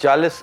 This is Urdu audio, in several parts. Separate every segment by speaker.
Speaker 1: 40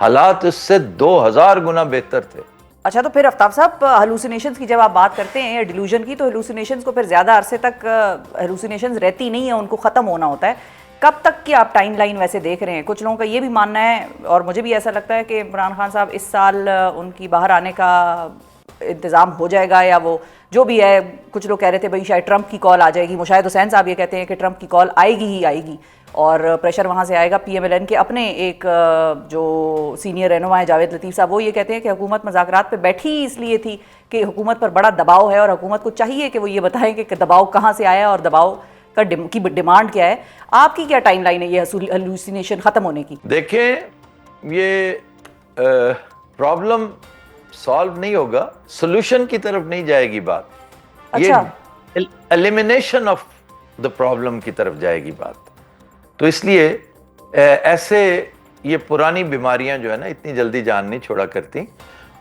Speaker 1: حالات اس سے 2000 گنا بہتر تھے.
Speaker 2: اچھا تو پھر آفتاب صاحب ہلوسینیشنز کی جب آپ بات کرتے ہیں ڈیلوژن کی، تو ہلوسینیشنز کو پھر زیادہ عرصے تک ہلوسینیشنز رہتی نہیں ہیں، ان کو ختم ہونا ہوتا ہے. کب تک کی آپ ٹائم لائن ویسے دیکھ رہے ہیں؟ کچھ لوگوں کا یہ بھی ماننا ہے اور مجھے بھی ایسا لگتا ہے کہ عمران خان صاحب اس سال ان کی باہر آنے کا انتظام ہو جائے گا، یا وہ جو بھی ہے. کچھ لوگ کہہ رہے تھے بھائی شاید ٹرمپ کی کال آ جائے گی، مشاہد حسین صاحب یہ کہتے ہیں کہ ٹرمپ کی کال آئے گی ہی آئے گی، اور پریشر وہاں سے آئے گا. پی ایم ایل این کے اپنے ایک جو سینئر رہنما ہیں جاوید لطیف صاحب، وہ یہ کہتے ہیں کہ حکومت مذاکرات پہ بیٹھی ہی اس لیے تھی کہ حکومت پر بڑا دباؤ ہے، اور حکومت کو چاہیے کہ وہ یہ بتائیں کہ دباؤ کہاں سے آیا اور دباؤ کی ڈیمانڈ کیا ہے. آپ کی کیا ٹائم لائن ہے یہ ہلوسینیشن ختم ہونے کی؟
Speaker 1: دیکھیں یہ پرابلم سالو نہیں ہوگا، سولوشن کی طرف نہیں جائے گی بات.
Speaker 2: اچھا،
Speaker 1: یہ ایلیمینیشن آف دا پرابلم کی طرف جائے گی بات. تو اس لیے ایسے یہ پرانی بیماریاں جو ہے نا اتنی جلدی جان نہیں چھوڑا کرتی.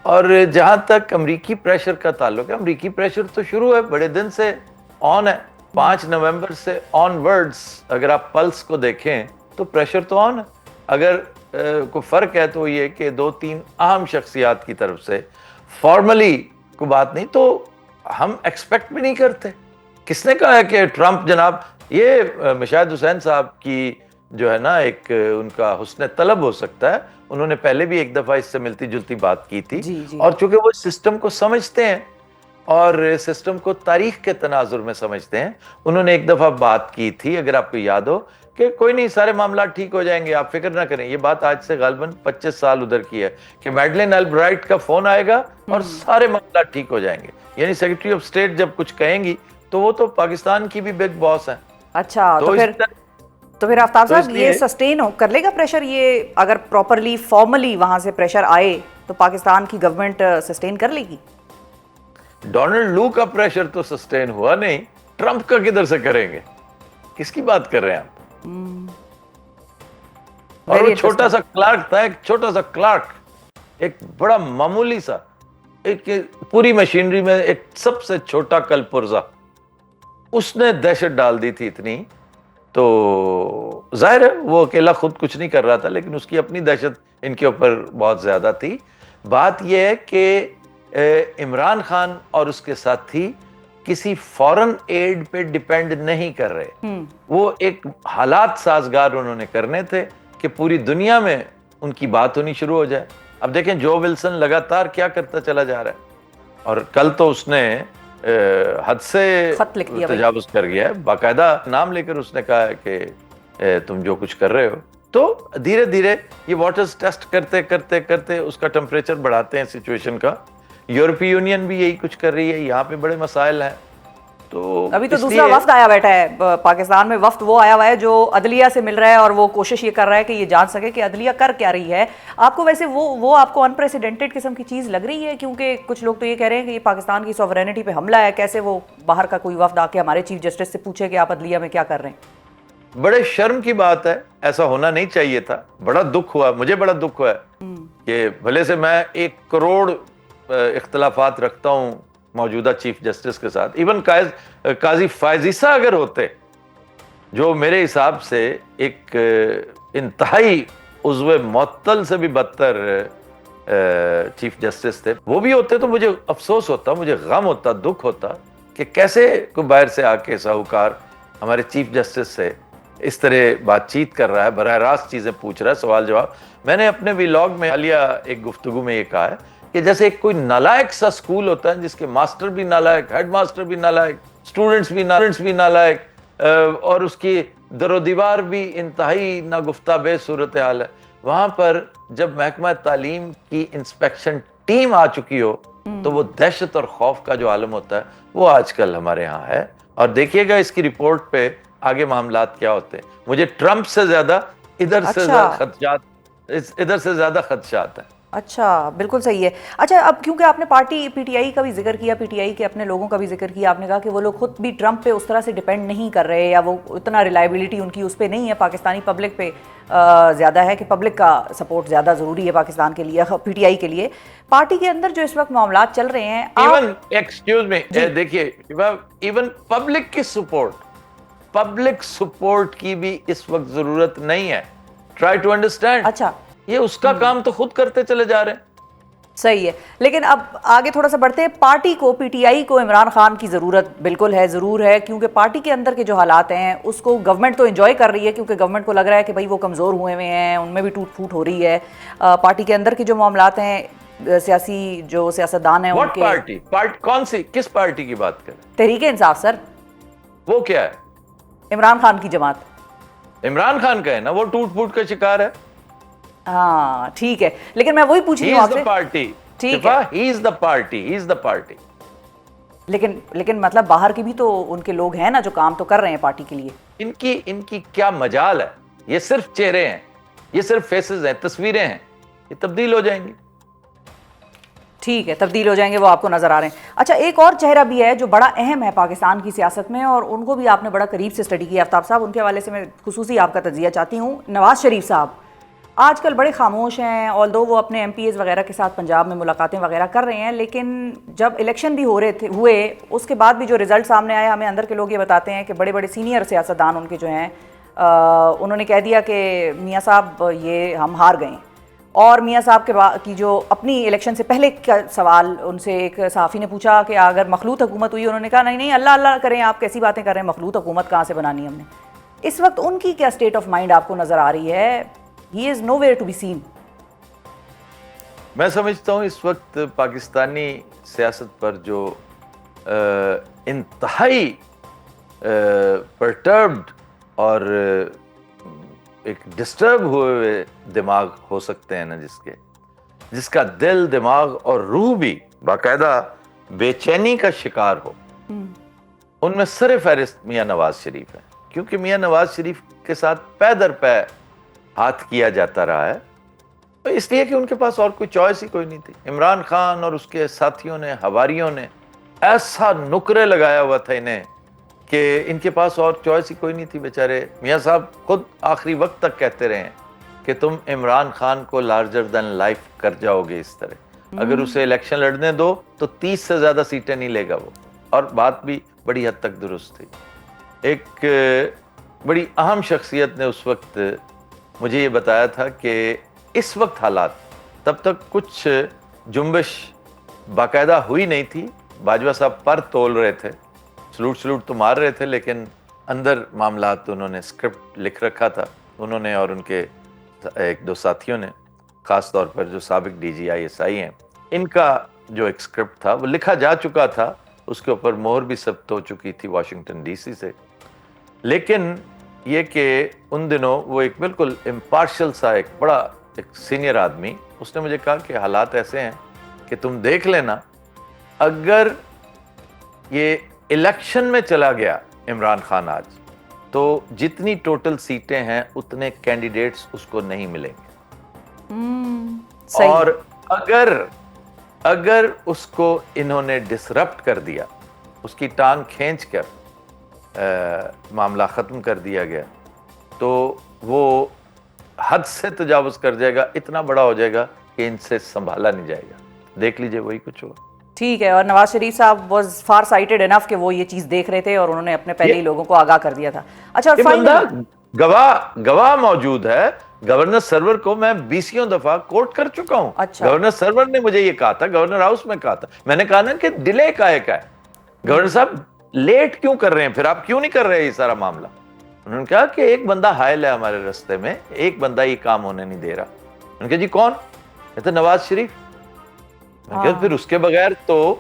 Speaker 1: اور جہاں تک امریکی پریشر کا تعلق ہے، امریکی پریشر تو شروع ہے، بڑے دن سے آن ہے. 5 نومبر سے آن ورڈز اگر آپ پلس کو دیکھیں تو پریشر تو آن ہے. اگر کوئی فرق ہے تو یہ کہ 2-3 اہم شخصیات کی طرف سے فارملی کوئی بات نہیں، تو ہم ایکسپیکٹ بھی نہیں کرتے. کس نے کہا ہے کہ ٹرمپ جناب، یہ مشاہد حسین صاحب کی جو ہے نا ایک ان کا حسن طلب ہو سکتا ہے، انہوں نے پہلے بھی ایک دفعہ اس سے ملتی جلتی بات کی تھی. اور چونکہ وہ سسٹم کو سمجھتے ہیں اور سسٹم کو تاریخ کے تناظر میں سمجھتے ہیں، انہوں نے ایک دفعہ بات کی تھی، اگر آپ کو یاد ہو، کہ کوئی نہیں، سارے معاملات ٹھیک ہو جائیں گے، آپ فکر نہ کریں. یہ بات آج سے غالباً 25 سال ادھر کی ہے کہ میڈلین البرائٹ کا فون آئے گا اور سارے معاملات ٹھیک ہو جائیں گے. یعنی سیکرٹری آف اسٹیٹ جب کچھ کہیں گی تو وہ تو پاکستان کی بھی بگ باس ہیں.
Speaker 2: اچھا تو پھر آفتاب صاحب یہ سسٹین کر لے گا پریشر؟ یہ اگر پراپرلی فارملی وہاں سے پریشر آئے تو پاکستان کی گورنمنٹ سسٹین کر لے گی؟
Speaker 1: ڈونلڈ لو کا پریشر تو سسٹین ہوا نہیں، ٹرمپ کا کدھر سے کریں گے؟ کس کی بات کر رہے ہیں آپ؟ اور وہ چھوٹا سا کلارک تھا، ایک چھوٹا سا کلارک، ایک بڑا معمولی سا، ایک پوری مشینری میں ایک سب سے چھوٹا کل پرزا، اس نے دہشت ڈال دی تھی اتنی. تو ظاہر ہے وہ اکیلا خود کچھ نہیں کر رہا تھا، لیکن اس کی اپنی دہشت ان کے اوپر بہت زیادہ تھی. بات یہ ہے کہ عمران خان اور اس کے ساتھی کسی فورن ایڈ پہ ڈیپینڈ نہیں کر رہے. وہ ایک حالات سازگار انہوں نے کرنے تھے کہ پوری دنیا میں ان کی بات ہونی شروع ہو جائے. اب دیکھیں جو ولسن لگاتار کیا کرتا چلا جا رہا ہے، اور کل تو اس نے حد سے تجاوز کر گیا ہے، باقاعدہ نام لے کر اس نے کہا ہے کہ تم جو کچھ کر رہے ہو. تو دھیرے دھیرے یہ واٹرز ٹیسٹ کرتے کرتے کرتے اس کا ٹمپریچر بڑھاتے ہیں سچویشن کا. یورپی یونین بھی یہی کچھ کر رہی ہے، یہاں پہ بڑے مسائل ہیں. تو
Speaker 2: ابھی تو دوسرا وفد آیا بیٹھا ہے پاکستان میں، وفد وہ آیا ہوا ہے جو عدلیہ سے مل رہا ہے، اور وہ کوشش یہ کر رہا ہے کہ یہ جان سکے کہ عدلیہ کر کیا رہی ہے. آپ کو ویسے وہ آپ کو انپریسیڈنٹڈ قسم کی چیز لگ رہی ہے؟ کیونکہ کچھ لوگ تو یہ کہہ رہے ہیں کہ یہ پاکستان کی سوورینٹی پہ حملہ ہے. کیسے وہ باہر کا کوئی وفد آ کے ہمارے چیف جسٹس سے پوچھے کہ آپ عدلیہ میں کیا کر رہے ہیں؟
Speaker 1: بڑے شرم کی بات ہے، ایسا ہونا نہیں چاہیے تھا. بڑا دکھ ہوا، مجھے بڑا دکھ ہوا ہے کہ بھلے سے میں 1 کروڑ اختلافات رکھتا ہوں موجودہ چیف جسٹس کے ساتھ، ایون قاضی فائز عیسیٰ اگر ہوتے، جو میرے حساب سے ایک انتہائی عضو معطل سے بھی بدتر چیف جسٹس تھے، وہ بھی ہوتے تو مجھے افسوس ہوتا، مجھے غم ہوتا، دکھ ہوتا کہ کیسے کوئی باہر سے آ کے ساہوکار ہمارے چیف جسٹس سے اس طرح بات چیت کر رہا ہے، براہ راست چیزیں پوچھ رہا ہے، سوال جواب. میں نے اپنے ویلاگ میں حالیہ ایک گفتگو میں یہ کہا ہے کہ جیسے ایک کوئی نالائق سا سکول ہوتا ہے جس کے ماسٹر بھی نالائق، ہیڈ ماسٹر بھی نالائق، اسٹوڈنٹس بھی نالائق، اور اس کی در و دیوار بھی انتہائی ناگفتہ بے صورتحال ہے، وہاں پر جب محکمہ تعلیم کی انسپیکشن ٹیم آ چکی ہو تو وہ دہشت اور خوف کا جو عالم ہوتا ہے وہ آج کل ہمارے ہاں ہے. اور دیکھیے گا اس کی رپورٹ پہ آگے معاملات کیا ہوتے ہیں. مجھے ٹرمپ سے زیادہ ادھر سے زیادہ خدشات ہیں.
Speaker 2: اچھا، بالکل صحیح ہے. اچھا، اب کیونکہ آپ نے پارٹی پی ٹی آئی کا بھی ذکر کیا، پی ٹی آئی کے اپنے لوگوں کا بھی ذکر کیا، آپ نے کہا کہ وہ لوگ خود بھی ٹرمپ پہ اس طرح سے ڈیپینڈ نہیں کر رہے، یا وہ اتنا ریلائبلٹی ان کی اس پہ نہیں ہے، پاکستانی پبلک پہ زیادہ ہے، کہ پبلک کا سپورٹ زیادہ ضروری ہے پاکستان کے لیے، پی ٹی آئی کے لیے. پارٹی کے اندر جو اس وقت معاملات چل رہے ہیں،
Speaker 1: ایکسکیوز می، دیکھیے ایون پبلک سپورٹ کی بھی اس وقت ضرورت نہیں ہے. Try to understand.
Speaker 2: اچھا،
Speaker 1: یہ اس کا کام تو خود کرتے چلے جا رہے ہیں.
Speaker 2: صحیح ہے. لیکن اب آگے تھوڑا سا بڑھتے ہیں. پارٹی کو, پی ٹی آئی کو عمران خان کی ضرورت بالکل ہے, ضرور ہے, کیونکہ پارٹی کے اندر کے جو حالات ہیں اس کو گورنمنٹ تو انجوائے کر رہی ہے, کیونکہ گورنمنٹ کو لگ رہا ہے کہ بھائی وہ کمزور ہوئے ہوئے ہیں, ان میں بھی ٹوٹ پھوٹ ہو رہی ہے. پارٹی کے اندر کے جو معاملات ہیں, سیاسی جو سیاستدان ہیں ان کے.
Speaker 1: پارٹی کون سی, کس پارٹی کی بات کریں؟
Speaker 2: تحریک انصاف سر.
Speaker 1: وہ کیا ہے؟
Speaker 2: عمران خان کی جماعت.
Speaker 1: عمران خان کا ہے نا, وہ ٹوٹ پھوٹ کا شکار ہے.
Speaker 2: ہاں ٹھیک ہے, لیکن میں وہی پوچھ رہی ہوں آپ سے.
Speaker 1: پارٹی
Speaker 2: ٹھیک ہے,
Speaker 1: ہی از the party, he is the party.
Speaker 2: لیکن مطلب باہر کی بھی تو ان کے لوگ ہیں نا جو کام تو کر رہے ہیں پارٹی کے لیے.
Speaker 1: ان کی کیا مجال ہے؟ یہ صرف چہرے ہیں, یہ صرف فیسز ہیں, تصویریں ہیں, یہ تبدیل ہو جائیں گی.
Speaker 2: ٹھیک ہے, تبدیل ہو جائیں گے, وہ آپ کو نظر آ رہے ہیں. اچھا, ایک اور چہرہ بھی ہے جو بڑا اہم ہے پاکستان کی سیاست میں, اور ان کو بھی آپ نے بڑا قریب سے اسٹڈی کیا آفتاب صاحب, ان کے حوالے سے میں خصوصی آپ کا تجزیہ چاہتی ہوں. نواز شریف صاحب آج کل بڑے خاموش ہیں, آلدو وہ اپنے ایم پی ایز وغیرہ کے ساتھ پنجاب میں ملاقاتیں وغیرہ کر رہے ہیں, لیکن جب الیکشن بھی ہوئے اس کے بعد بھی جو رزلٹ سامنے آیا, ہمیں اندر کے لوگ یہ بتاتے ہیں کہ بڑے بڑے سینئر سیاستدان ان کے جو ہیں انہوں نے کہہ دیا کہ میاں صاحب یہ ہم ہار گئے. اور میاں صاحب کی جو اپنی الیکشن سے پہلے کا سوال ان سے ایک صحافی نے پوچھا کہ اگر مخلوط حکومت ہوئی, انہوں نے کہا نہیں اللہ اللہ کریں, آپ کیسی باتیں کر رہے ہیں, مخلوط حکومت کہاں سے بنانی ہم نے. اس وقت ان کی کیا اسٹیٹ آف مائنڈ آپ کو نظر آ رہی ہے؟ ہی از know where to be seen.
Speaker 1: میں سمجھتا ہوں اس وقت پاکستانی سیاست پر جو انتہائی پرٹربڈ اور ایک ڈسٹرب ہوئے دماغ ہو سکتے ہیں نا, جس کا دل, دماغ اور روح بھی باقاعدہ بے چینی کا شکار ہو, ان میں سر فہرست میاں نواز شریف ہے. کیونکہ میاں نواز شریف کے ساتھ پے در پے ہاتھ کیا جاتا رہا ہے, اس لیے کہ ان کے پاس اور کوئی چوائس ہی کوئی نہیں تھی. عمران خان اور اس کے ساتھیوں نے, حواریوں نے ایسا نکرے لگایا ہوا تھا انہیں کہ ان کے پاس اور چوائس ہی کوئی نہیں تھی. بیچارے میاں صاحب خود آخری وقت تک کہتے رہے ہیں کہ تم عمران خان کو لارجر دین لائف کر جاؤ گے اس طرح, اگر اسے الیکشن لڑنے دو تو 30 سے زیادہ سیٹیں نہیں لے گا وہ. اور بات بھی بڑی حد تک درست تھی. ایک بڑی اہم شخصیت نے اس وقت مجھے یہ بتایا تھا کہ اس وقت حالات, تب تک کچھ جنبش باقاعدہ ہوئی نہیں تھی. باجوہ صاحب پر تول رہے تھے, سلوٹ تو مار رہے تھے, لیکن اندر معاملات انہوں نے اسکرپٹ لکھ رکھا تھا, انہوں نے اور ان کے ایک دو ساتھیوں نے, خاص طور پر جو سابق D G I S I ہیں, ان کا جو ایک اسکرپٹ تھا وہ لکھا جا چکا تھا, اس کے اوپر مہر بھی ثبت ہو چکی تھی واشنگٹن ڈی سی سے. لیکن یہ کہ ان دنوں وہ ایک بالکل امپارشل سا ایک بڑا سینئر آدمی, اس نے مجھے کہا کہ حالات ایسے ہیں کہ تم دیکھ لینا, اگر یہ الیکشن میں چلا گیا عمران خان آج, تو جتنی ٹوٹل سیٹیں ہیں اتنے کینڈیڈیٹس اس کو نہیں ملیں گے. اور اگر اس کو انہوں نے ڈسرپٹ کر دیا, اس کی ٹانگ کھینچ کر معاملہ ختم کر دیا گیا, تو وہ حد سے تجاوز کر جائے گا, اتنا بڑا ہو جائے گا کہ ان سے سنبھالا نہیں جائے گا. دیکھ لیجئے وہی کچھ ہوگا.
Speaker 2: ٹھیک ہے. اور نواز شریف صاحب واز فار سائٹڈ انف کہ وہ یہ چیز دیکھ رہے تھے اور انہوں نے اپنے پہلے ہی لوگوں کو آگاہ کر دیا تھا. اچھا, اور
Speaker 1: بندہ گواہ موجود ہے. گورنر سرور کو میں 20 دفعہ کوٹ کر چکا ہوں. گورنر سرور نے مجھے یہ کہا تھا, گورنر ہاؤس میں کہا تھا, میں نے کہا نا کہ ڈیلے کا ہے. گورنر صاحب لیٹ کیوں کر رہے ہیں, پھر آپ کیوں نہیں کر رہے یہ سارا معاملہ؟ انہوں نے کہا کہ ایک بندہ حائل ہے ہمارے رستے میں, ایک بندہ یہ کام ہونے نہیں دے رہا. انہوں نے کہا جی کون؟ کہتے نواز شریف. میں کہا پھر اس کے بغیر تو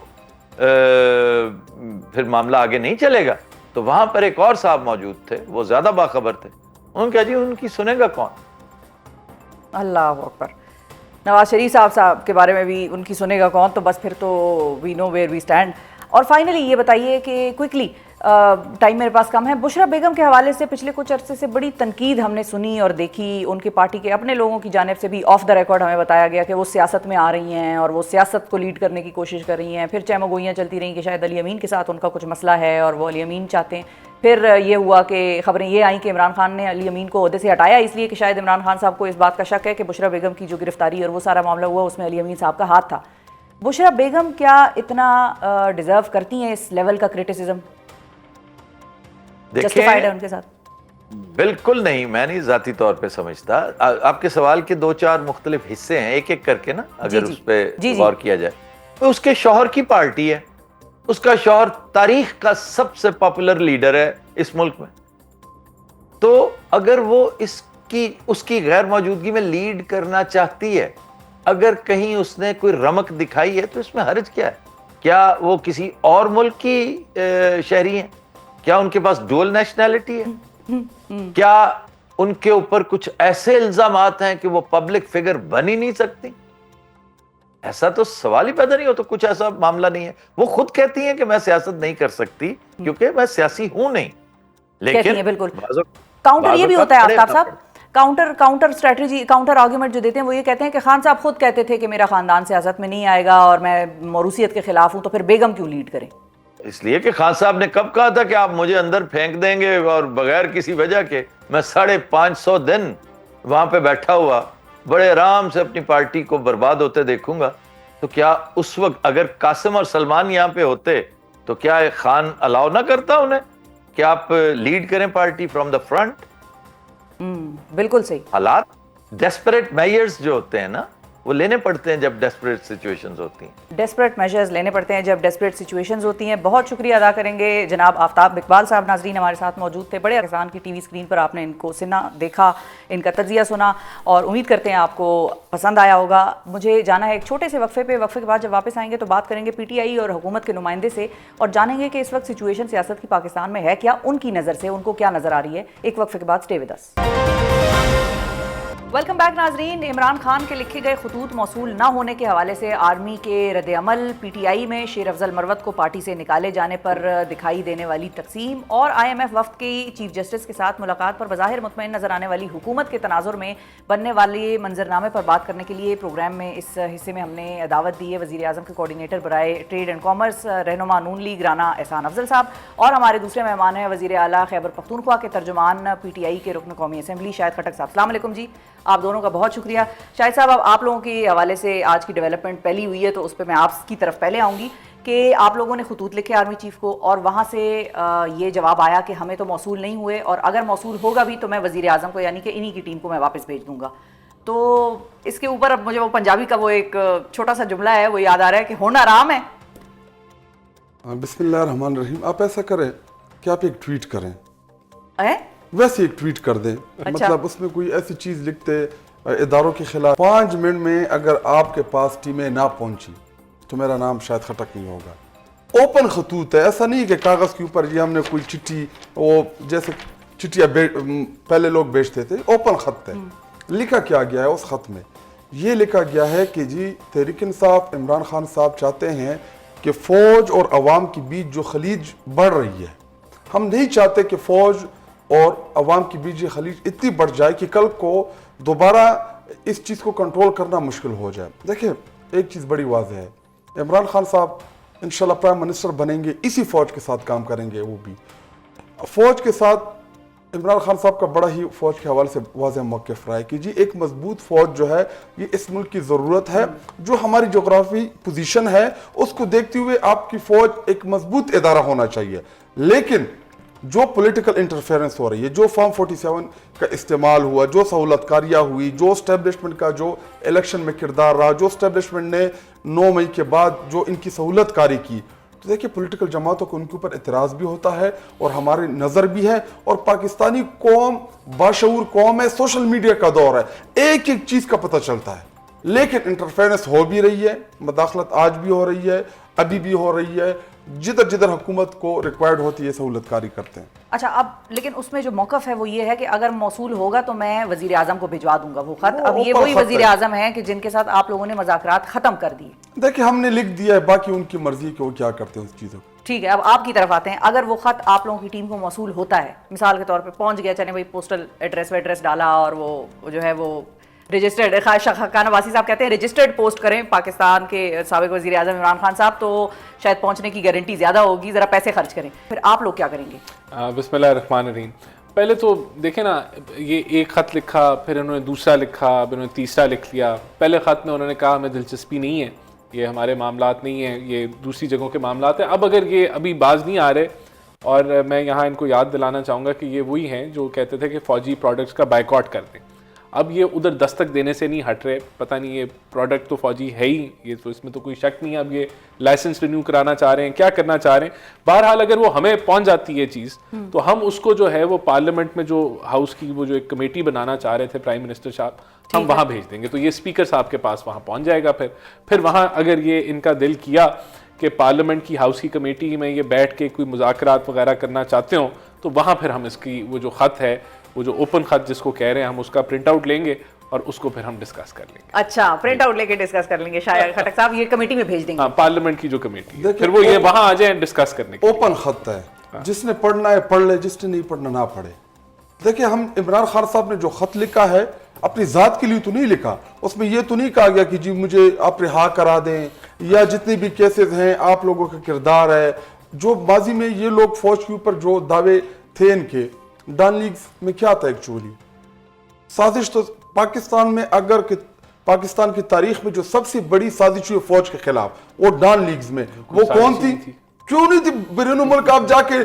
Speaker 1: پھر معاملہ آگے نہیں چلے گا. تو وہاں پر ایک اور صاحب موجود تھے, وہ زیادہ باخبر تھے. انہوں نے کہا جی ان کی سنے گا کون؟
Speaker 2: اللہ اکبر. نواز شریف صاحب کے بارے میں بھی ان کی سنے گا کون, تو بس پھر تو وی نو ویئر وی اسٹینڈ. اور فائنلی یہ بتائیے کہ کوئکلی, ٹائم میرے پاس کم ہے, بشریٰ بیگم کے حوالے سے پچھلے کچھ عرصے سے بڑی تنقید ہم نے سنی اور دیکھی. ان کی پارٹی کے اپنے لوگوں کی جانب سے بھی آف دا ریکارڈ ہمیں بتایا گیا کہ وہ سیاست میں آ رہی ہیں اور وہ سیاست کو لیڈ کرنے کی کوشش کر رہی ہیں. پھر چہمگوئیاں چلتی رہیں کہ شاید علی امین کے ساتھ ان کا کچھ مسئلہ ہے اور وہ علی امین چاہتے ہیں. پھر یہ ہوا کہ خبریں یہ آئیں کہ عمران خان نے علی امین کو عہدے سے ہٹایا اس لیے کہ شاید عمران خان صاحب کو اس بات کا شک ہے کہ بشریٰ بیگم کی جو گرفتاری اور وہ سارا معاملہ ہوا اس میں علی امین صاحب کا ہاتھ تھا. بشریٰ بیگم کیا اتنا ڈیزرو کرتی ہیں اس لیول کا کرٹیسزم؟ جسٹیفائیڈ ہے ان کے ساتھ؟
Speaker 1: بالکل نہیں, میں نہیں ذاتی طور پہ سمجھتا. آپ کے سوال کے 2-4 مختلف حصے ہیں, ایک ایک کر کے نا اگر اس پہ غور کیا جائے. اس کے شوہر کی پارٹی ہے, اس کا شوہر تاریخ کا سب سے پاپولر لیڈر ہے اس ملک میں, تو اگر وہ اس کی غیر موجودگی میں لیڈ کرنا چاہتی ہے, اگر کہیں اس نے کوئی رمق دکھائی ہے تو اس میں حرج کیا ہے؟ کیا وہ کسی اور ملک کی شہری ہیں؟ کیا ان کے پاس ڈول نیشنلٹی ہے؟ کیا ان کے اوپر کچھ ایسے الزامات ہیں کہ وہ پبلک فگر بن ہی نہیں سکتی؟ ایسا تو سوال ہی پیدا نہیں ہو, تو کچھ ایسا معاملہ نہیں ہے. وہ خود کہتی ہیں کہ میں سیاست نہیں کر سکتی کیونکہ میں سیاسی ہوں نہیں. لیکن
Speaker 2: بالکل کاؤنٹر یہ بھی ہوتا ہے آفتاب صاحب, کاؤنٹر اسٹریٹجی, کاؤنٹر آرگیومنٹ جو دیتے ہیں وہ یہ کہتے ہیں کہ خان صاحب خود کہتے تھے کہ میرا خاندان سیاست میں نہیں آئے گا اور میں موروثیت کے خلاف ہوں, تو پھر بیگم کیوں لیڈ کریں؟
Speaker 1: اس لیے کہ خان صاحب نے کب کہا تھا کہ آپ مجھے اندر پھینک دیں گے اور بغیر کسی وجہ کے میں 550 دن وہاں پہ بیٹھا ہوا بڑے آرام سے اپنی پارٹی کو برباد ہوتے دیکھوں گا. تو کیا اس وقت اگر قاسم اور سلمان یہاں پہ ہوتے تو کیا خان الاؤ نہ کرتا انہیں کہ آپ لیڈ کریں پارٹی فرام دا فرنٹ؟
Speaker 2: بالکل صحیح.
Speaker 1: حالات ڈیسپریٹ میجرز جو ہوتے ہیں نا وہ لینے پڑتے ہیں جب ڈیسپریٹ سچویشنز ہوتی ہیں.
Speaker 2: ڈیسپریٹ میجرز لینے پڑتے ہیں جب ڈیسپریٹ سچویشنز ہوتی ہیں. بہت شکریہ ادا کریں گے جناب آفتاب اقبال صاحب. ناظرین ہمارے ساتھ موجود تھے, بڑے پاکستان کی ٹی وی اسکرین پر آپ نے ان کو سنا, دیکھا, ان کا تجزیہ سنا, اور امید کرتے ہیں آپ کو پسند آیا ہوگا. مجھے جانا ہے ایک چھوٹے سے وقفے پہ. وقفے کے بعد جب واپس آئیں گے تو بات کریں گے پی ٹی آئی اور حکومت کے نمائندے سے, اور جانیں گے کہ اس وقت سچویشن سیاست کی پاکستان میں ہے کیا, ان کی نظر سے ان کو کیا نظر آ رہی ہے. ایک وقفے کے بعد stay with us. Welcome back ناظرین. عمران خان کے لکھے گئے خطوط موصول نہ ہونے کے حوالے سے آرمی کے رد عمل, پی ٹی آئی میں شیر افضل مروت کو پارٹی سے نکالے جانے پر دکھائی دینے والی تقسیم, اور آئی ایم ایف وفد کی چیف جسٹس کے ساتھ ملاقات پر بظاہر مطمئن نظر آنے والی حکومت کے تناظر میں بننے والے منظرنامے پر بات کرنے کے لیے پروگرام میں اس حصے میں ہم نے دعوت دی ہے وزیر اعظم کے کوارڈینیٹر برائے ٹریڈ اینڈ کامرس رہنما نون لیگ رانا احسان افضل صاحب, اور ہمارے دوسرے مہمان ہیں وزیر اعلیٰ خیبر پختونخوا کے ترجمان پی ٹی آئی کے رکن قومی اسمبلی شاہد خٹک صاحب. السلام علیکم جی, آپ دونوں کا بہت شکریہ. شاہد صاحب, اب آپ لوگوں کے حوالے سے آج کی ڈیولپمنٹ پہلی ہوئی ہے تو اس پہ میں آپ کی طرف پہلے آؤں گی کہ آپ لوگوں نے خطوط لکھے آرمی چیف کو, اور وہاں سے یہ جواب آیا کہ ہمیں تو موصول نہیں ہوئے, اور اگر موصول ہوگا بھی تو میں وزیر اعظم کو یعنی کہ انہی کی ٹیم کو میں واپس بھیج دوں گا. تو اس کے اوپر اب مجھے وہ پنجابی کا وہ ایک چھوٹا سا جملہ ہے وہ یاد آ رہا ہے کہ ہونا آرام ہے.
Speaker 3: بسم اللہ الرحمن الرحیم. آپ ایسا کریں کہ آپ ایک ٹویٹ کریں, ویسے ایک ٹویٹ کر دیں, مطلب اس میں کوئی ایسی چیز لکھتے اداروں کے خلاف. 5 منٹ میں اگر آپ کے پاس ٹیمیں نہ پہنچی تو میرا نام شاید خٹک نہیں ہوگا. اوپن خطوط ہے, ایسا نہیں کہ کاغذ کے اوپر یہ ہم نے کوئی چٹھی, وہ جیسے چٹھیاں پہلے لوگ بیچتے تھے, اوپن خط ہے. لکھا کیا گیا ہے اس خط میں؟ یہ لکھا گیا ہے کہ جی تحریک انصاف عمران خان صاحب چاہتے ہیں کہ فوج اور عوام کے بیچ جو خلیج بڑھ رہی ہے, ہم نہیں چاہتے کہ فوج اور عوام کے بیچ یہ خلیج اتنی بڑھ جائے کہ کل کو دوبارہ اس چیز کو کنٹرول کرنا مشکل ہو جائے. دیکھیں ایک چیز بڑی واضح ہے, عمران خان صاحب انشاءاللہ پرائم منسٹر بنیں گے, اسی فوج کے ساتھ کام کریں گے. وہ بھی فوج کے ساتھ عمران خان صاحب کا بڑا ہی فوج کے حوالے سے واضح موقف رہا ہے کہ جی ایک مضبوط فوج جو ہے یہ اس ملک کی ضرورت ہے. جو ہماری جغرافی پوزیشن ہے اس کو دیکھتے ہوئے آپ کی فوج ایک مضبوط ادارہ ہونا چاہیے. لیکن جو پولیٹیکل انٹرفیرنس ہو رہی ہے, جو فارم 47 کا استعمال ہوا, جو سہولت کاریاں ہوئی, جو اسٹیبلشمنٹ کا جو الیکشن میں کردار رہا, جو اسٹیبلشمنٹ نے 9 مئی کے بعد جو ان کی سہولت کاری کی, تو دیکھیں پولیٹیکل جماعتوں کو ان کے اوپر اعتراض بھی ہوتا ہے اور ہماری نظر بھی ہے. اور پاکستانی قوم باشعور قوم ہے, سوشل میڈیا کا دور ہے, ایک ایک چیز کا پتہ چلتا ہے. لیکن انٹرفیرنس ہو بھی رہی ہے, مداخلت آج بھی ہو رہی ہے, ابھی بھی ہو رہی ہے, جدھر جدھر حکومت کو ریکوائرڈ ہوتی ہے سہولت کاری کرتے ہیں.
Speaker 2: اچھا, اب لیکن اس میں جو موقف ہے وہ یہ ہے کہ اگر موصول ہوگا تو میں وزیر اعظم کو بھجوا دوں گا وہ خط. اب یہ وہی وزیر اعظم ہیں کہ جن کے ساتھ آپ لوگوں نے مذاکرات ختم کر دیے.
Speaker 3: دیکھیں ہم نے لکھ دیا ہے, باقی ان کی مرضی کہ وہ کیا کرتے ہیں اس چیزوں کو.
Speaker 2: ٹھیک ہے, اب آپ کی طرف آتے ہیں. اگر وہ خط آپ لوگوں کی ٹیم کو موصول ہوتا ہے, مثال کے طور پہ پہنچ گیا, چلیں بھائی پوسٹل ایڈریس ڈالا اور وہ جو ہے وہ رجسٹرڈ, خان عباسی صاحب کہتے ہیں رجسٹرڈ پوسٹ کریں پاکستان کے سابق وزیر اعظم عمران خان صاحب, تو شاید پہنچنے کی گارنٹی زیادہ ہوگی, ذرا پیسے خرچ کریں. پھر آپ لوگ کیا کریں گے؟
Speaker 4: بسم اللہ الرحمن الرحیم. پہلے تو دیکھیں نا, یہ ایک خط لکھا, پھر انہوں نے دوسرا لکھا, پھر انہوں نے تیسرا لکھ لیا. پہلے خط میں انہوں نے کہا ہمیں دلچسپی نہیں ہے, یہ ہمارے معاملات نہیں ہیں, یہ دوسری جگہوں کے معاملات ہیں. اب اگر یہ ابھی باز نہیں آ رہے اور میں یہاں ان کو یاد دلانا چاہوں گا کہ یہ وہی ہیں جو کہتے تھے کہ فوجی پروڈکٹس کا بائیکاٹ کر دیں. اب یہ ادھر دستک دینے سے نہیں ہٹ رہے, پتہ نہیں یہ پروڈکٹ تو فوجی ہے ہی, یہ تو اس میں تو کوئی شک نہیں ہے. اب یہ لائسنس رینیو کرانا چاہ رہے ہیں, کیا کرنا چاہ رہے ہیں. بہرحال اگر وہ ہمیں پہنچ جاتی ہے چیز تو ہم اس کو جو ہے وہ پارلیمنٹ میں جو ہاؤس کی وہ جو ایک کمیٹی بنانا چاہ رہے تھے پرائم منسٹر صاحب, ہم وہاں بھیج دیں گے. تو یہ اسپیکر صاحب کے پاس وہاں پہنچ جائے گا. پھر وہاں اگر یہ ان کا دل کیا کہ پارلیمنٹ کی ہاؤس کی کمیٹی میں یہ بیٹھ کے کوئی مذاکرات وغیرہ کرنا چاہتے ہوں تو وہاں پھر ہم اس کی وہ جو خط ہے, وہ جو اوپن خط جس کو کہہ رہے ہیں, ہم اس کا پرنٹ آؤٹ لیں گے اور اس کو پھر ہم ڈسکس کر لیں گے.
Speaker 2: اچھا, پرنٹ آؤٹ لے کے ڈسکس کر لیں گے شاید خٹک صاحب, یہ کمیٹی میں بھیج دیں گے.
Speaker 4: ہاں, پارلیمنٹ کی جو کمیٹی ہے, پھر وہ یہ وہاں آ جائیں ڈسکس کرنے کے.
Speaker 3: اوپن خط ہے, جس نے پڑھنا ہے پڑھ لے, جس نے نہیں پڑھنا نہ پڑھے. دیکھیں, ہم عمران خان صاحب نے جو خط لکھا ہے اپنی ذات کے لیے تو نہیں لکھا, اس میں یہ تو نہیں کہا گیا کہ جی مجھے آپ رہا کرا دیں, یا جتنے بھی کیسز ہیں آپ لوگوں کا کردار ہے. جو ماضی میں یہ لوگ فوج کے اوپر جو دعوے تھے ان کے, ڈان لیگز میں کیا تھا ایکچولی سازش, تو پاکستان میں اگر پاکستان کی تاریخ میں جو سب سے بڑی سازش ہوئی فوج کے خلاف وہ ڈان لیگز میں, وہ کون تھی؟ کیوں نہیں تھی بیرون ملک آپ جا کے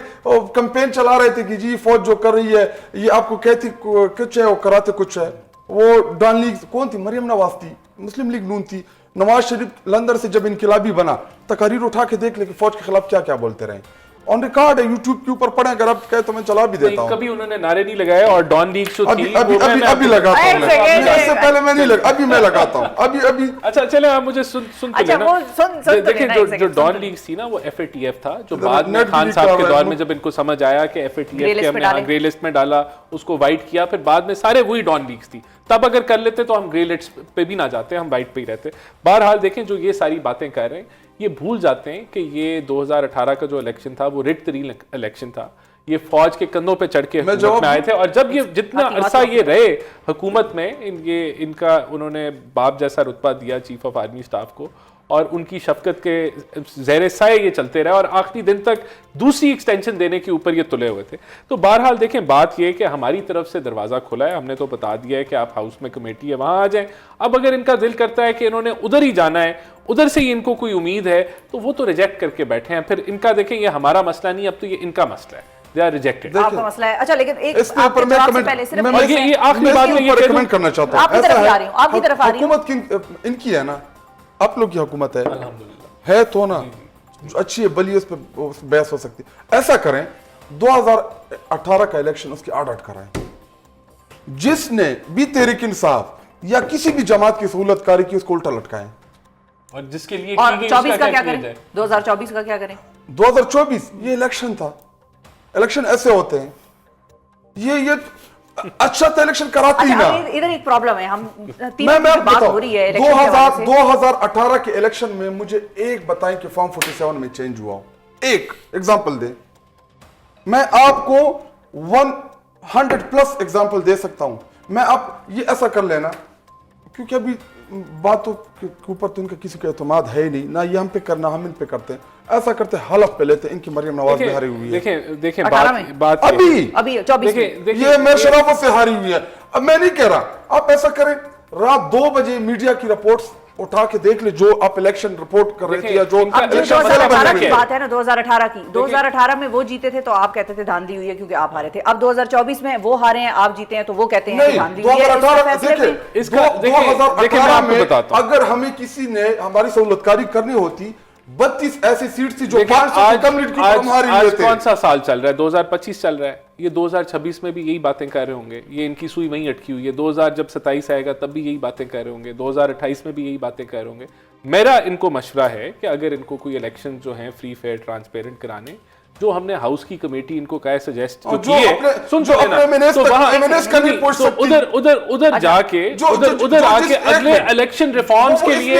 Speaker 3: کمپین چلا رہے تھے کہ جی فوج جو کر رہی ہے یہ آپ کو کہتی کچھ ہے اور کراتے کچھ ہے. وہ ڈان لیگز کون تھی؟ مریم نواز تھی, مسلم لیگ نون تھی. نواز شریف لندن سے جب انقلابی بنا, تقاریر اٹھا کے دیکھ لے کہ فوج کے خلاف کیا کیا بولتے رہے. آن ریکارڈ ہے, یوٹیوب کے اوپر پڑھیں, اگر آپ کہے تو میں چلا بھی دیتا ہوں.
Speaker 4: کبھی انہوں نے نعرے نہیں لگائے, اور ڈان لیگ جو تھی
Speaker 3: ابھی لگاتا ہوں, اس سے پہلے میں نہیں لگا, ابھی میں لگاتا ہوں. ابھی
Speaker 4: اچھا چلے آپ مجھے سن تو لینا. دیکھیں جو ڈان لیگز تھی نا وہ ایف اے ٹی ایف تھا, جو بعد میں خان صاحب کے دور میں جب ان کو سمجھ آیا کہ ایف اے ٹی ایف کے ہم نے گرے لسٹ میں ڈالا, اس کو وائٹ کیا, پھر بعد میں سارے وہی ڈان لیگز تھی. تب اگر کر لیتے تو ہم گرے لسٹ پہ بھی نہ جاتے, ہم وائٹ پہ ہی رہتے. بہرحال دیکھیں, جو یہ ساری باتیں کر رہے ہیں یہ بھول جاتے ہیں کہ یہ 2018 کا جو الیکشن تھا وہ ریٹ ترین الیکشن تھا. یہ فوج کے کندھوں پہ چڑھ کے حکومت میں آئے تھے, اور جب یہ جتنا عرصہ یہ رہے حکومت میں, یہ ان کا انہوں نے باپ جیسا رتبہ دیا چیف آف آرمی سٹاف کو, اور ان کی شفقت کے زیر سائے یہ چلتے رہے, اور آخری دن تک دوسری ایکسٹینشن دینے کے اوپر یہ تلے ہوئے تھے. تو بہرحال دیکھیں, بات یہ کہ ہماری طرف سے دروازہ کھلا ہے, ہم نے تو بتا دیا ہے کہ آپ ہاؤس میں کمیٹی ہے وہاں آ جائیں. اب اگر ان کا دل کرتا ہے کہ انہوں نے ادھر ہی جانا ہے, ادھر سے ہی ان کو کوئی امید ہے, تو وہ تو ریجیکٹ کر کے بیٹھے ہیں. پھر ان کا دیکھیں, یہ ہمارا مسئلہ نہیں, اب تو یہ ان کا مسئلہ ہے. They are rejected.
Speaker 2: آپ کا مسئلہ ہے. اچھا, لیکن ایک
Speaker 3: اس کے اوپر میں
Speaker 4: آخری بات میں یہ
Speaker 3: ریکمینڈ کرنا چاہتا ہوں.
Speaker 2: آپ کی طرف آ رہی ہوں, آپ کی طرف آ رہی ہوں.
Speaker 3: حکومت ان کی ہے نا, آپ لوگ کی حکومت ہے تو نا, اچھی ہے, بلی اس پہ بحث ہو سکتی. ایسا کریں, 2018 کا الیکشن اس کی آڈ کرائیں. جس نے بھی تحریک انصاف یا کسی بھی جماعت کی سہولت کاری کی, اس کو الٹا لٹکائیں.
Speaker 4: اور جس کے لیے
Speaker 2: 24 کا کیا کریں, 2024 کا کیا کریں؟
Speaker 3: 2024 یہ الیکشن تھا, الیکشن ایسے ہوتے ہیں, یہ اچھا تھا الیکشن کراتے ہی نا.
Speaker 2: ادھر ایک پرابلم ہے, ہم
Speaker 3: میں بات ہو رہی ہے 2018 کے الیکشن میں مجھے ایک بتائیں کہ فارم 47 میں چینج ہوا ہو, ایک ایگزامپل دیں. میں آپ کو 100+ ایگزامپل دے سکتا ہوں. میں آپ یہ ایسا کر لینا, کیونکہ ابھی باتوں کے اوپر تو ان کا کسی کا اعتماد ہے ہی نہیں, نہ یہ ہم پہ کرنا, ہم ان پہ کرتے ہیں. ایسا کرتے حلف پہ لیتے, ان کی مریم نواز بھی ہاری ہوئی ہے.
Speaker 4: دیکھیں بات
Speaker 3: ابھی
Speaker 2: 24
Speaker 3: یہ میں شرافت سے ہاری ہوئی ہے. اب میں نہیں کہہ رہا, آپ ایسا کریں, رات 2 بجے میڈیا کی رپورٹس اٹھا کے دیکھ لے, جو آپ الیکشن رپورٹ کر رہے تھے, یا جو
Speaker 2: 2018 کی بات ہے نا, 2018 کی, 2018 میں وہ جیتے تھے تو آپ کہتے تھے دھاندلی ہوئی ہے کیونکہ آپ ہارے تھے. اب 2024 میں وہ ہارے ہیں, آپ جیتے ہیں تو وہ کہتے ہیں کہ دھاندلی ہوئی ہے.
Speaker 3: 2018 میں اگر ہمیں کسی نے ہماری سہولت کاری کرنی ہوتی, 32 ایسی سیٹ تھی جو 500 سے کم لیڈ کی ہماری لیے تھے.
Speaker 4: کون سا سال چل رہا ہے؟ 2025 چل رہا ہے. یہ 2026 میں بھی یہی باتیں کر رہے ہوں گے, یہ ان کی سوئی وہیں اٹکی ہوئی ہے. 2027 آئے گا تب بھی یہی باتیں کر رہے ہوں گے, 2028 میں بھی یہی باتیں کر رہے ہوں گے. میرا ان کو مشورہ ہے کہ اگر ان کو کوئی الیکشن جو ہیں فری فیئر ٹرانسپیرنٹ کرانے, جو ہم نے ہاؤس کی کمیٹی ان کو کہا سجیسٹ جو ادھر جا کے ادھر آ کے اگلے الیکشن ریفارمز کے لیے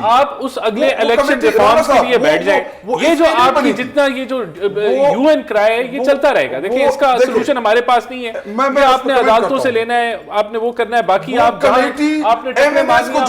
Speaker 4: آپ اس اگلے الیکشن ریفارمز کے لیے بیٹھ جائیں. یہ جو آپ کی جتنا یہ جو یو این کرائے یہ چلتا رہے گا. دیکھیں اس کا سولوشن ہمارے پاس نہیں ہے, آپ نے عدالتوں سے لینا ہے, آپ نے وہ کرنا ہے. باقی آپ
Speaker 3: جو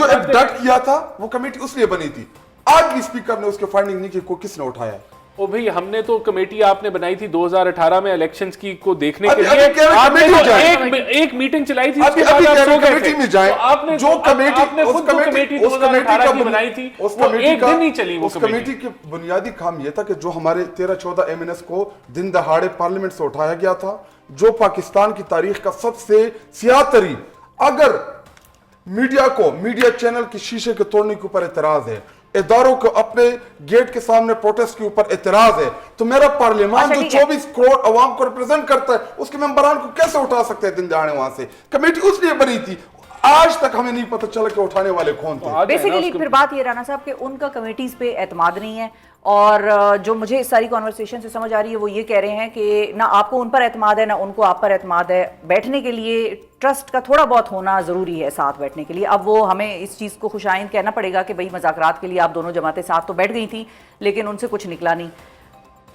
Speaker 3: ابڈکٹ کیا تھا وہ کمیٹی اس لیے بنی تھی. آج بھی اسپیکر نے اس کے فائنڈنگ نہیں کی, کس نے اٹھایا.
Speaker 4: او بھئی ہم نے تو کمیٹی آپ نے بنائی تھی 2018 میں الیکشنز کی کو دیکھنے کے لیے، آپ نے ایک میٹنگ چلائی تھی، اس کے بعد آپ سو گئے تھے، آپ نے جو کمیٹی خود جو کمیٹی 2018 کی بنائی تھی وہ ایک دن نہیں چلی.
Speaker 3: اس کمیٹی کی بنیادی کام یہ تھا کہ جو ہمارے 13-14 MNS کو دن دہاڑے پارلیمنٹ سے اٹھایا گیا تھا، جو پاکستان کی تاریخ کا سب سے سیاہ ترین، اگر میڈیا کو میڈیا چینل کی شیشے کے توڑنے کے اوپر اعتراض ہے، اداروں کو اپنے گیٹ کے سامنے پروٹیسٹ کے اوپر اعتراض ہے، تو میرا پارلیمان جو 24 کروڑ عوام کو ریپرزینٹ کرتا ہے اس کے ممبران کو کیسے اٹھا سکتے ہیں دن دہاڑے وہاں سے؟ کمیٹی اس لیے بنی تھی، آج تک ہمیں نہیں پتہ چلا کہ اٹھانے والے کون تھے.
Speaker 2: بیسیکلی پھر بات یہ رانا صاحب کہ ان کا کمیٹیز پہ اعتماد نہیں ہے، اور جو مجھے اس ساری کانورسیشن سے سمجھ آ رہی ہے وہ یہ کہہ رہے ہیں کہ نہ آپ کو ان پر اعتماد ہے نہ ان کو آپ پر اعتماد ہے. بیٹھنے کے لیے ٹرسٹ کا تھوڑا بہت ہونا ضروری ہے ساتھ بیٹھنے کے لیے. اب وہ ہمیں اس چیز کو خوش آئند کہنا پڑے گا کہ بھئی مذاکرات کے لیے آپ دونوں جماعتیں ساتھ تو بیٹھ گئی تھیں لیکن ان سے کچھ نکلا نہیں.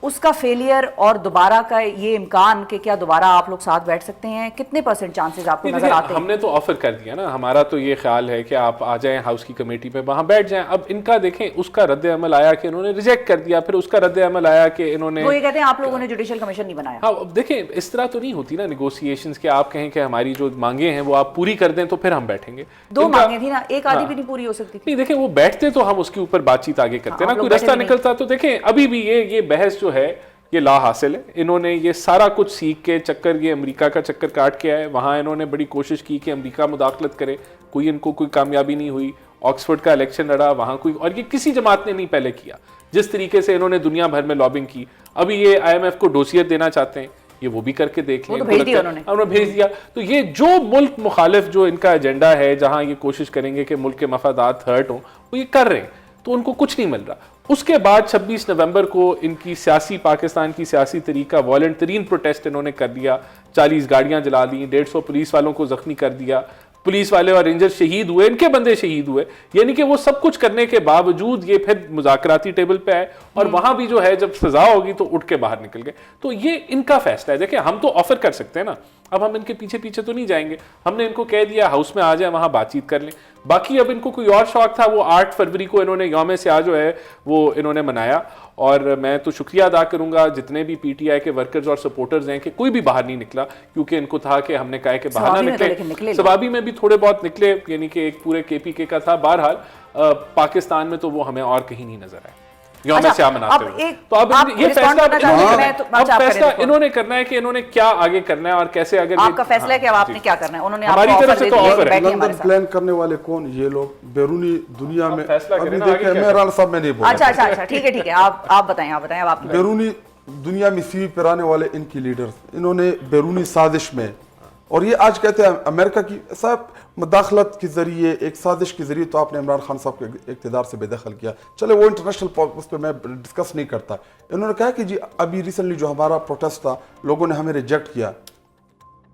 Speaker 2: اس کا فیلئر اور دوبارہ کا یہ امکان کہ کیا دوبارہ آپ لوگ ساتھ بیٹھ سکتے ہیں، کتنے % چانسز آپ کو نظر آتے ہیں؟
Speaker 4: ہم نے تو آفر کر دیا نا، ہمارا تو یہ خیال ہے کہ آپ آ جائیں ہاؤس کی کمیٹی پہ، وہاں بیٹھ جائیں. اب ان کا دیکھیں اس کا رد عمل آیا کہ انہوں نے ریجیکٹ کر دیا، پھر اس کا رد عمل آیا کہ انہوں نے،
Speaker 2: وہ یہ کہتے ہیں آپ لوگوں نے جوڈیشل کمیشن نہیں بنایا.
Speaker 4: ہاں دیکھیں اس طرح تو نہیں ہوتی نا نیگوسیشنز کہ آپ کہیں کہ ہماری جو مانگیں ہیں وہ آپ پوری کر دیں تو پھر ہم بیٹھیں گے.
Speaker 2: 2 مانگیں تھی نا، ایک آدھی بھی نہیں پوری ہو سکتی.
Speaker 4: نہیں دیکھیں وہ بیٹھتے تو ہم اس کے اوپر بات چیت آگے کرتے نا، کوئی رستہ نکلتا. تو دیکھیں ابھی بھی یہ بحث جو ہے یہ لا حاصل ہے. انہوں نے یہ سارا کچھ سیکھ کے چکر، یہ امریکہ کا چکر کاٹ کے آئے. وہاں انہوں نے بڑی کوشش کی کہ امریکہ مداخلت کرے، ان کو کوئی کامیابی نہیں ہوئی. آکسفورڈ کا الیکشن لڑا وہاں کوئی، اور یہ کسی جماعت نے نہیں پہلے کیا جس طریقے سے انہوں نے دنیا بھر میں لابنگ کی. ابھی یہ IMF کو ڈوسیت دینا چاہتے ہیں، یہ وہ بھی کر کے دیکھ لیں. انہوں نے بھیج دیا. تو یہ جو ملک مخالف جو ان کا ایجنڈا ہے، جہاں یہ کوشش کریں گے کہ ملک کے مفادات ہرٹ ہوں، وہ یہ کر رہے ہیں، تو ان کو کچھ نہیں مل رہا. اس کے بعد 26 نومبر کو ان کی سیاسی، پاکستان کی سیاسی طریقہ وائلنٹ ترین پروٹیسٹ انہوں نے کر دیا. 40 گاڑیاں جلا دیں، 150 پولیس والوں کو زخمی کر دیا. پولیس والے اور رینجر شہید ہوئے، ان کے بندے شہید ہوئے. یعنی کہ وہ سب کچھ کرنے کے باوجود یہ پھر مذاکراتی ٹیبل پہ آئے، اور وہاں بھی جو ہے جب سزا ہوگی تو اٹھ کے باہر نکل گئے. تو یہ ان کا فیصلہ ہے. دیکھیں ہم تو آفر کر سکتے ہیں نا، اب ہم ان کے پیچھے پیچھے تو نہیں جائیں گے. ہم نے ان کو کہہ دیا ہاؤس میں آ جائیں، وہاں بات چیت کر لیں. باقی اب ان کو کوئی اور شوق تھا، وہ 8 فروری کو انہوں نے یوم سیاہ جو ہے وہ انہوں نے منایا. اور میں تو شکریہ ادا کروں گا جتنے بھی PTI کے ورکرز اور سپورٹرز ہیں کہ کوئی بھی باہر نہیں نکلا، کیونکہ ان کو تھا کہ ہم نے کہا کہ باہر نہ نکلے. سوابی میں بھی تھوڑے بہت نکلے، یعنی کہ ایک پورے KPK کا تھا. بہرحال پاکستان میں تو وہ ہمیں اور کہیں نہیں نظر آئے یوم سیاہ مناتے ہوئے. تو اب یہ فیصلہ انہوں نے کرنا ہے کہ انہوں نے کیا آگے کرنا ہے اور کیسے. اگر آپ کا فیصلہ ہے کہ اب آپ نے کیا کرنا ہے، انہوں نے ہماری طرف سے تو آفر ہے.
Speaker 3: لندن پلان کرنے والے کون؟ یہ لوگ بیرونی دنیا میں. ابھی دیکھیں میں رانا صاحب میں نہیں بول رہا.
Speaker 2: اچھا ٹھیک ہے آپ بتائیں اب آپ.
Speaker 3: بیرونی دنیا میں CV پرانے والے ان کی لیڈرز، انہوں نے بیرونی سازش میں، اور یہ آج کہتے ہیں امریکہ کی صاحب مداخلت کے ذریعے، ایک سازش کے ذریعے تو آپ نے عمران خان صاحب کے اقتدار سے بے دخل کیا. چلے وہ انٹرنیشنل اس پہ میں ڈسکس نہیں کرتا. انہوں نے کہا کہ جی ابھی ریسنٹلی جو ہمارا پروٹیسٹ تھا لوگوں نے ہمیں ریجیکٹ کیا.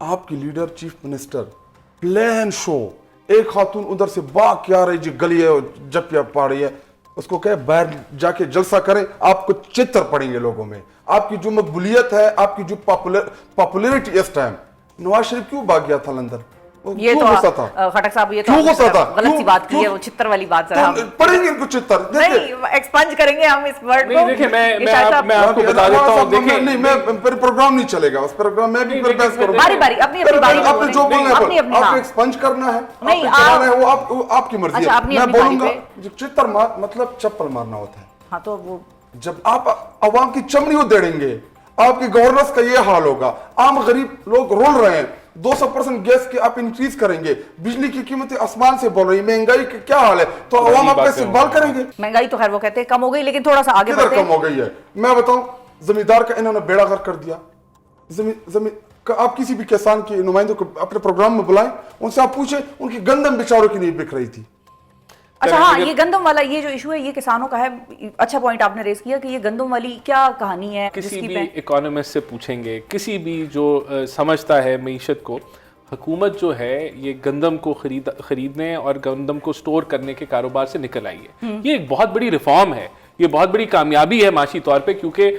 Speaker 3: آپ کی لیڈر چیف منسٹر پلین شو، ایک خاتون ادھر سے کیا رہی جی گلی ہے جب کیا پا رہی ہے، اس کو کہے باہر جا کے جلسہ کریں، آپ کو چتر پڑیں گے لوگوں میں. آپ کی جو مقبولیت ہے، آپ کی جو پاپولیرٹی اس ٹائم. نواز شریف کیوں بھاگ گیا تھا لندن؟
Speaker 2: یہ تو خٹک صاحب یہ تو غلط سی بات کی ہے، وہ چتر والی بات ذرا
Speaker 3: پڑھیں گے ان کو چتر
Speaker 2: نہیں ایکسپنج کریں گے ہم اس ورڈ کو.
Speaker 4: دیکھیں میں آپ کو بتا دیتا ہوں، دیکھیں
Speaker 3: نہیں میں پھر پروگرام نہیں چلے گا، اس پروگرام میں بھی پھر بحث کروں گا.
Speaker 2: باری اپنی باری
Speaker 3: آپ نے جو بولنا ہے آپ کو ایکسپنج کرنا ہے، نہیں وہ آپ کی مرضی ہے. میں بولوں گا چتر مطلب چپل مارنا ہوتا ہے.
Speaker 2: ہاں تو وہ
Speaker 3: جب آپ عوام کی چمڑی اڑیں گے، آپ کی گورننس کا یہ حال ہوگا. عام غریب لوگ رول رہے ہیں، 200% گیس کی آپ انکریز کریں گے، بجلی کی قیمتیں آسمان سے بول رہی ہیں، مہنگائی کا کیا حال ہے، تو عوام آپ کا استقبال کریں گے.
Speaker 2: مہنگائی تو خیر وہ کہتے ہیں کم ہو گئی، لیکن تھوڑا سا آگے بڑھتے ہیں.
Speaker 3: کم ہو گئی ہے. میں بتاؤں زمیندار کا انہوں نے بیڑا غرق کر دیا. آپ کسی بھی کسان کے نمائندوں کو اپنے پروگرام میں بلائیں، ان سے آپ پوچھیں ان کی گندم بیچاروں کی نہیں بک رہی تھی.
Speaker 2: اچھا ہاں یہ گندم والا یہ جو ایشو ہے یہ کسانوں کا ہے. اچھا پوائنٹ آپ نے ریز کیا کہ یہ گندم والی کیا کہانی ہے.
Speaker 4: کسی بھی اکانومسٹ سے پوچھیں گے، کسی بھی جو سمجھتا ہے معیشت کو، حکومت جو ہے یہ گندم کو خریدنے اور گندم کو سٹور کرنے کے کاروبار سے نکل آئی ہے. یہ ایک بہت بڑی ریفارم ہے، یہ بہت بڑی کامیابی ہے معاشی طور پہ، کیونکہ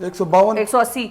Speaker 3: 152,
Speaker 2: 180,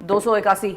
Speaker 2: 281,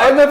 Speaker 3: IMF